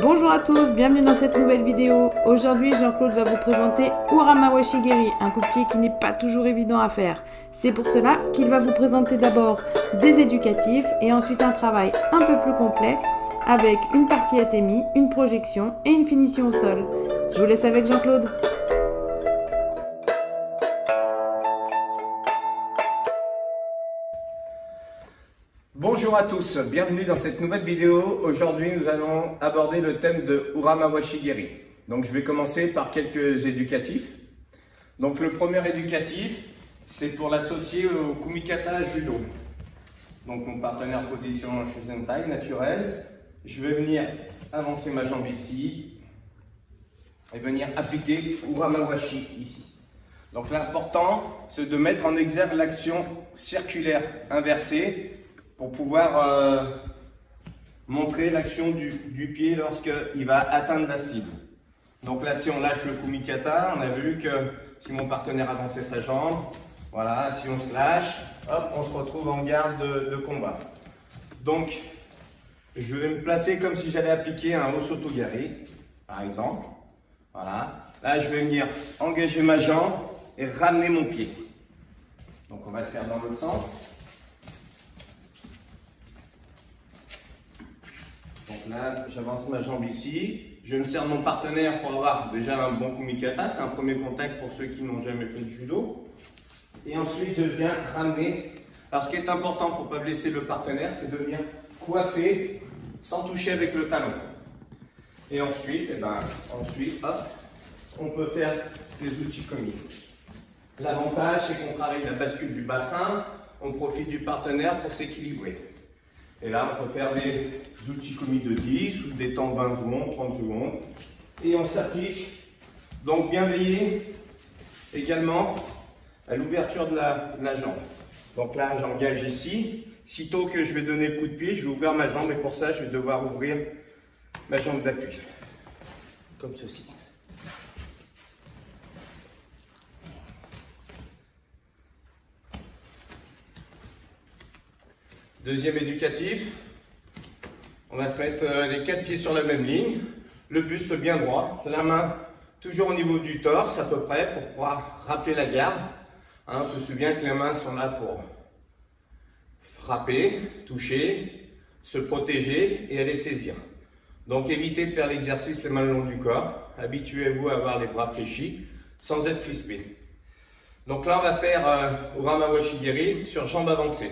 Bonjour à tous, bienvenue dans cette nouvelle vidéo. Aujourd'hui, Jean-Claude va vous présenter Urama Washigiri, un coup de pied qui n'est pas toujours évident à faire. C'est pour cela qu'il va vous présenter d'abord des éducatifs et ensuite un travail un peu plus complet avec une partie atemi, une projection et une finition au sol. Je vous laisse avec Jean-Claude. Bonjour à tous, bienvenue dans cette nouvelle vidéo. Aujourd'hui, nous allons aborder le thème de Urama Washigiri. Donc, je vais commencer par quelques éducatifs. Donc, le premier éducatif, c'est pour l'associer au Kumikata Judo. Donc, mon partenaire position Shizentai naturel. Je vais venir avancer ma jambe ici et venir appliquer Urama Washi ici. Donc, l'important, c'est de mettre en exergue l'action circulaire inversée pour pouvoir montrer l'action du pied lorsqu'il va atteindre la cible. Donc là, si on lâche le kumikata, on a vu que si mon partenaire avançait sa jambe, voilà, si on se lâche, hop, on se retrouve en garde de combat. Donc, je vais me placer comme si j'allais appliquer un osotogari, par exemple. Voilà. Là, je vais venir engager ma jambe et ramener mon pied. Donc, on va le faire dans l'autre sens. Donc là, j'avance ma jambe ici, je me sers de mon partenaire pour avoir déjà un bon kumikata, c'est un premier contact pour ceux qui n'ont jamais fait de judo. Et ensuite, je viens ramener. Alors, ce qui est important pour ne pas blesser le partenaire, c'est de venir coiffer sans toucher avec le talon. Et ensuite, hop, on peut faire des uchikomi. L'avantage, c'est qu'on travaille la bascule du bassin, on profite du partenaire pour s'équilibrer. Et là, on peut faire des uchikomi de 10 ou des temps de 20 secondes, 30 secondes. Et on s'applique. Donc, bien veiller également à l'ouverture de la jambe. Donc là, j'engage ici. Sitôt que je vais donner le coup de pied, je vais ouvrir ma jambe. Et pour ça, je vais devoir ouvrir ma jambe d'appui. Comme ceci. Deuxième éducatif, on va se mettre les 4 pieds sur la même ligne, le buste bien droit, la main toujours au niveau du torse à peu près pour pouvoir rappeler la garde. Hein, on se souvient que les mains sont là pour frapper, toucher, se protéger et aller saisir. Donc évitez de faire l'exercice les mains le long du corps, habituez-vous à avoir les bras fléchis sans être crispé. Donc là on va faire Urama Washigiri sur jambe avancée.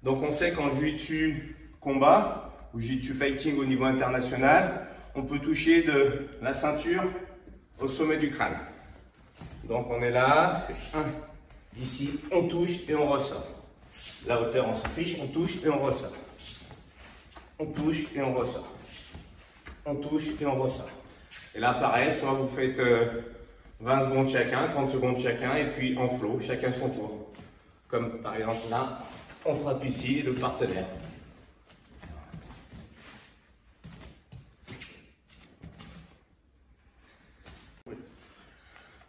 Donc on sait qu'en jiu-jitsu combat ou jiu-jitsu fighting au niveau international, on peut toucher de la ceinture au sommet du crâne. Donc on est là, c'est 1, ici, on touche et on ressort. La hauteur on s'en fiche, on touche et on ressort. On touche et on ressort. On touche et on ressort. Et là pareil, soit vous faites 20 secondes chacun, 30 secondes chacun et puis en flow, chacun son tour. Comme par exemple là. On frappe ici le partenaire.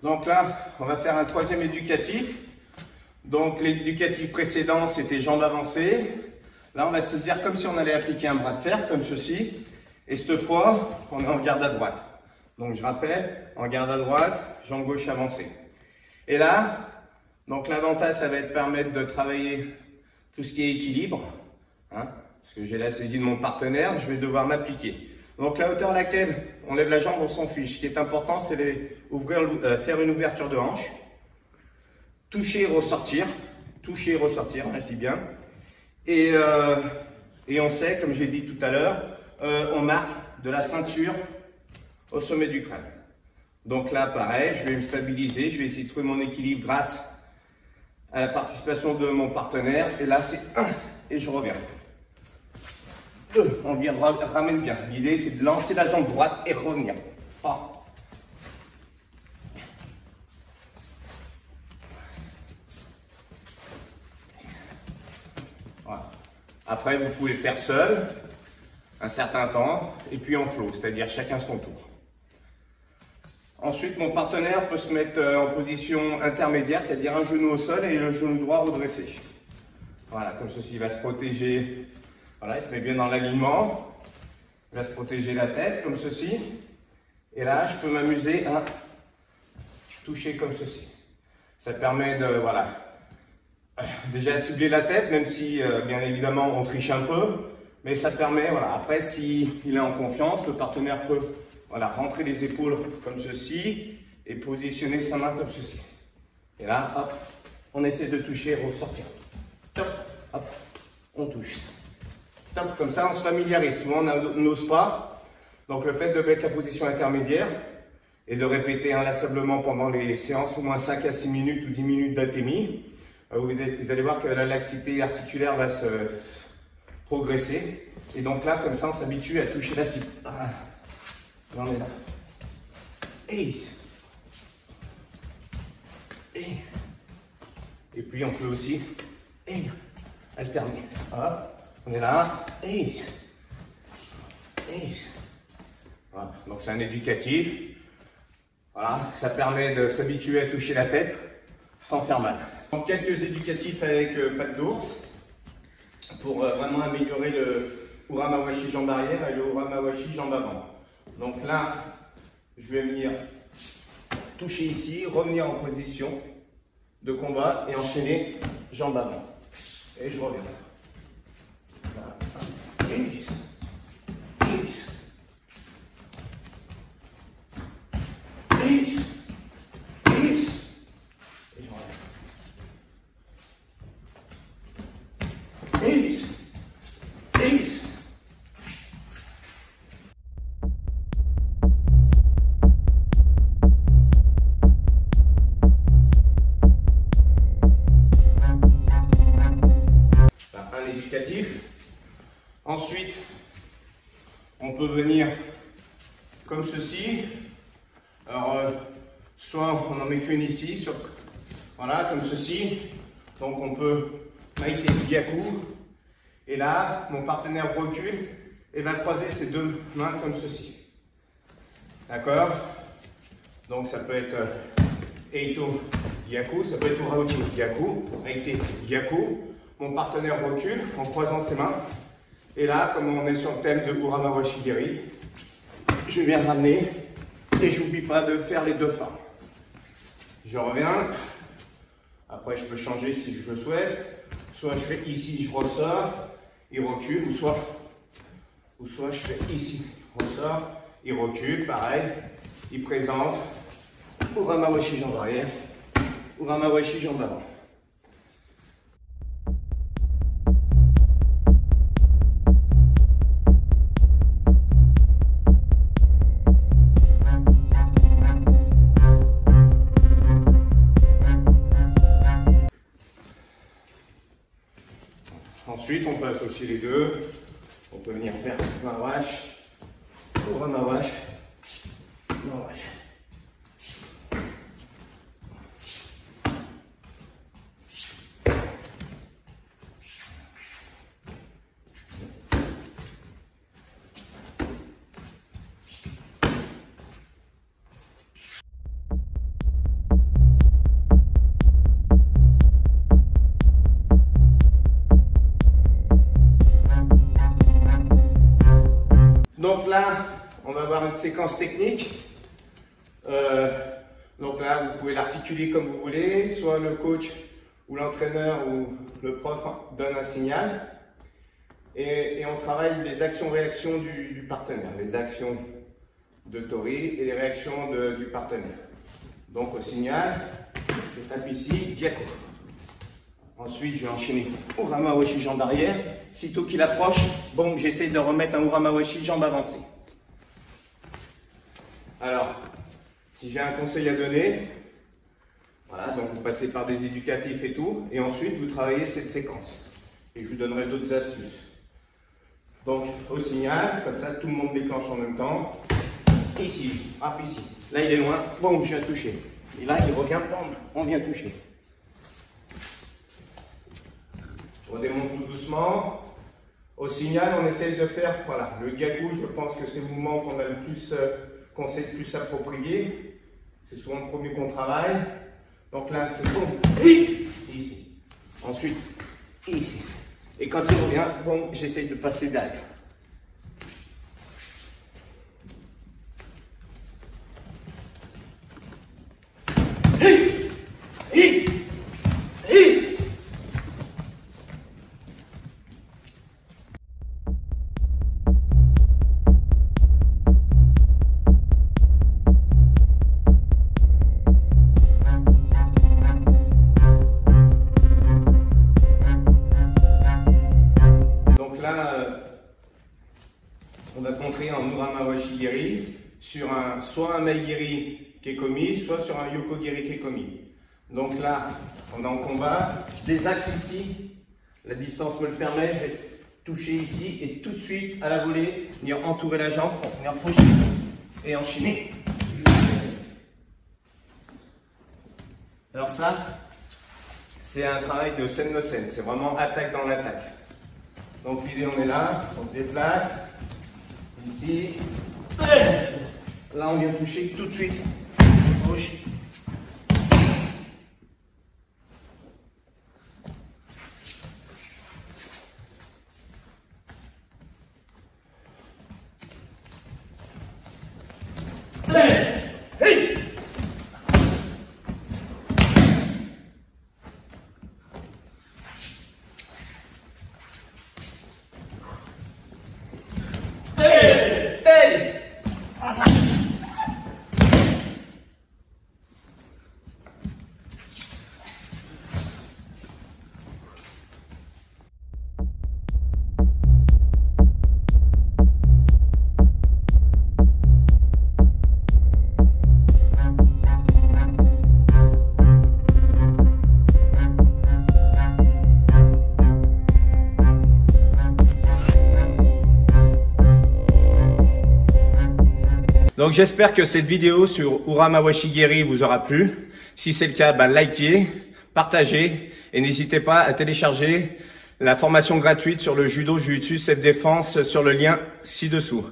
Donc là, on va faire un troisième éducatif. Donc l'éducatif précédent, c'était jambes avancées. Là, on va se saisir comme si on allait appliquer un bras de fer, comme ceci. Et cette fois, on est en garde à droite. Donc je rappelle, en garde à droite, jambe gauche avancée. Et là, donc l'avantage, ça va être de permettre de travailler tout ce qui est équilibre, hein, parce que j'ai la saisie de mon partenaire, je vais devoir m'appliquer. Donc la hauteur à laquelle on lève la jambe, on s'en fiche. Ce qui est important, c'est faire une ouverture de hanche, toucher et ressortir, hein, je dis bien. Et on sait, comme j'ai dit tout à l'heure, on marque de la ceinture au sommet du crâne. Donc là, pareil, je vais me stabiliser, je vais essayer de trouver mon équilibre grâce à la participation de mon partenaire. Et là, c'est 1 et je reviens. 2, on vient, ramène bien. L'idée, c'est de lancer la jambe droite et revenir. 3. Voilà. Après, vous pouvez faire seul un certain temps et puis en flow, c'est-à-dire chacun son tour. Ensuite, mon partenaire peut se mettre en position intermédiaire, c'est-à-dire un genou au sol et le genou droit redressé. Voilà, comme ceci, il va se protéger. Voilà, il se met bien dans l'alignement. il va se protéger la tête comme ceci. Et là, je peux m'amuser à toucher comme ceci. Ça permet de, voilà, déjà cibler la tête, même si, bien évidemment, on triche un peu. Mais ça permet, voilà, après, s'il est en confiance, le partenaire peut, voilà, rentrer les épaules comme ceci et positionner sa main comme ceci. Et là, hop, on essaie de toucher et ressortir. Top, hop, on touche. Top, comme ça, on se familiarise. Souvent, on n'ose pas. Donc, le fait de mettre la position intermédiaire et de répéter inlassablement pendant les séances, au moins 5 à 6 minutes ou 10 minutes d'atémie, vous allez voir que la laxité articulaire va se progresser. Et donc là, comme ça, on s'habitue à toucher la cible. Voilà. On est là. Et puis, on peut aussi alterner. Voilà. On est là. Voilà. Donc, c'est un éducatif. Voilà. Ça permet de s'habituer à toucher la tête sans faire mal. Donc, quelques éducatifs avec patte d'ours pour vraiment améliorer le Uramawashi jambe arrière et le Uramawashi jambe avant. Donc là, je vais venir toucher ici, revenir en position de combat et enchaîner jambe avant. Et je reviens. Voilà. Ensuite, on peut venir comme ceci. Alors, soit on en met qu'une ici, voilà, comme ceci. Donc, on peut maïté gyaku. Et là, mon partenaire recule et va croiser ses deux mains comme ceci. D'accord? Donc, ça peut être Eito gyaku, ça peut être Uraochi gyaku, maïté gyaku. Mon partenaire recule en croisant ses mains. Et là, comme on est sur le thème de Uramawashi Geri, je viens ramener et je n'oublie pas de faire les deux formes. Je reviens. Après, je peux changer si je le souhaite. Soit je fais ici, je ressors, il recule, ou soit je fais ici, ressort, il recule, pareil. Il présente Uramawashi jambe arrière, Uramawashi jambe avant. Ensuite, on peut associer les deux. On peut venir faire Mawash, Uramawash, Mawash. Donc là, on va avoir une séquence technique. Donc là, vous pouvez l'articuler comme vous voulez, soit le coach ou l'entraîneur ou le prof donne un signal. Et on travaille les actions-réactions du partenaire, les actions de Tori et les réactions du partenaire. Donc au signal, je tape ici, Gyaku. Ensuite, je vais enchaîner Uramawashi jambe arrière. Sitôt qu'il approche, bon, j'essaie de remettre un Uramawashi jambe avancée. Alors, si j'ai un conseil à donner, voilà, donc vous passez par des éducatifs et tout, et ensuite vous travaillez cette séquence. Et je vous donnerai d'autres astuces. Donc, au signal, comme ça, tout le monde déclenche en même temps. Ici, hop, ici. Là, il est loin, bon, je viens toucher. Et là, il revient, bon, on vient toucher. Je redémonte tout doucement. Au signal, on essaye de faire, voilà, le gyaku, je pense que c'est le mouvement qu'on a le plus, qu'on sait le plus s'approprier. C'est souvent le premier qu'on travaille. Donc là, c'est bon, ici. Ensuite, ici. Et quand il revient, bon, j'essaye de passer derrière. Donc là, on va contrer en Urama Washigiri sur soit un Maigiri Kekomi, soit sur un Yokogiri Kekomi. Donc là, on est en combat, je désaxe ici, la distance me le permet, je vais toucher ici et tout de suite à la volée, venir entourer la jambe pour venir faucher et enchaîner. Alors ça, c'est un travail de sen no sen, c'est vraiment attaque dans l'attaque. Donc l'idée, on est là, on se déplace, ici, là on vient toucher tout de suite, gauche. Donc j'espère que cette vidéo sur Urama Washigiri vous aura plu. Si c'est le cas, likez, partagez et n'hésitez pas à télécharger la formation gratuite sur le judo, jiu-jitsu, self-défense sur le lien ci-dessous.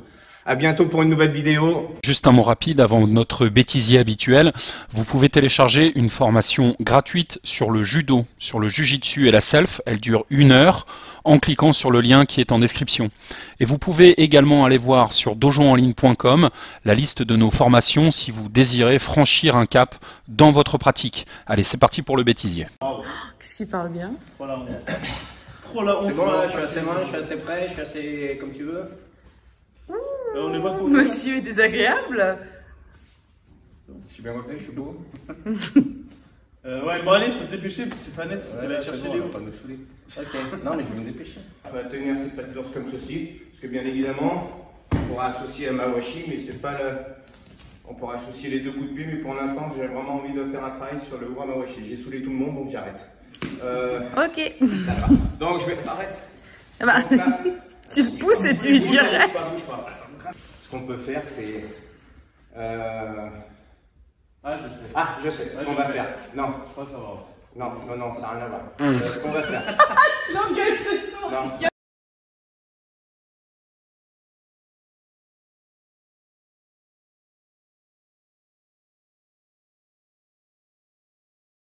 À bientôt pour une nouvelle vidéo. Juste un mot rapide avant notre bêtisier habituel. Vous pouvez télécharger une formation gratuite sur le judo, sur le jujitsu et la self. Elle dure 1 heure en cliquant sur le lien qui est en description. Et vous pouvez également aller voir sur dojoenligne.com la liste de nos formations si vous désirez franchir un cap dans votre pratique. Allez, c'est parti pour le bêtisier. Qu'est-ce qu'il parle bien? Trop la honte. Trop la honte. C'est bon là, je suis assez main, je suis assez prêt, je suis assez comme tu veux. On est pas trop. Monsieur est désagréable. Je suis bien refait, je suis beau. Ouais, bon allez, faut se dépêcher parce que Fanette, faut qu'elle aille chercher Léo. On va pas nous saouler. Ok, non mais je vais me dépêcher. On va tenir cette patte d'ours comme ceci, parce que bien évidemment, on pourra associer à ma washi, mais c'est pas le... On pourra associer les deux coups de pied, mais pour l'instant, j'ai vraiment envie de faire un travail sur le Urama Washi. J'ai saoulé tout le monde, donc j'arrête. Ok. Donc je vais arrête. Ah bah, Donc, là, tu le pousses et tu lui dirais. bouge pas. Ce qu'on peut faire, c'est... Ah, je sais. Ah, je sais, ce qu'on va faire. Non, Je crois savoir. non, ça n'a rien à voir. Ce qu'on va faire. L'engueule de son. Non.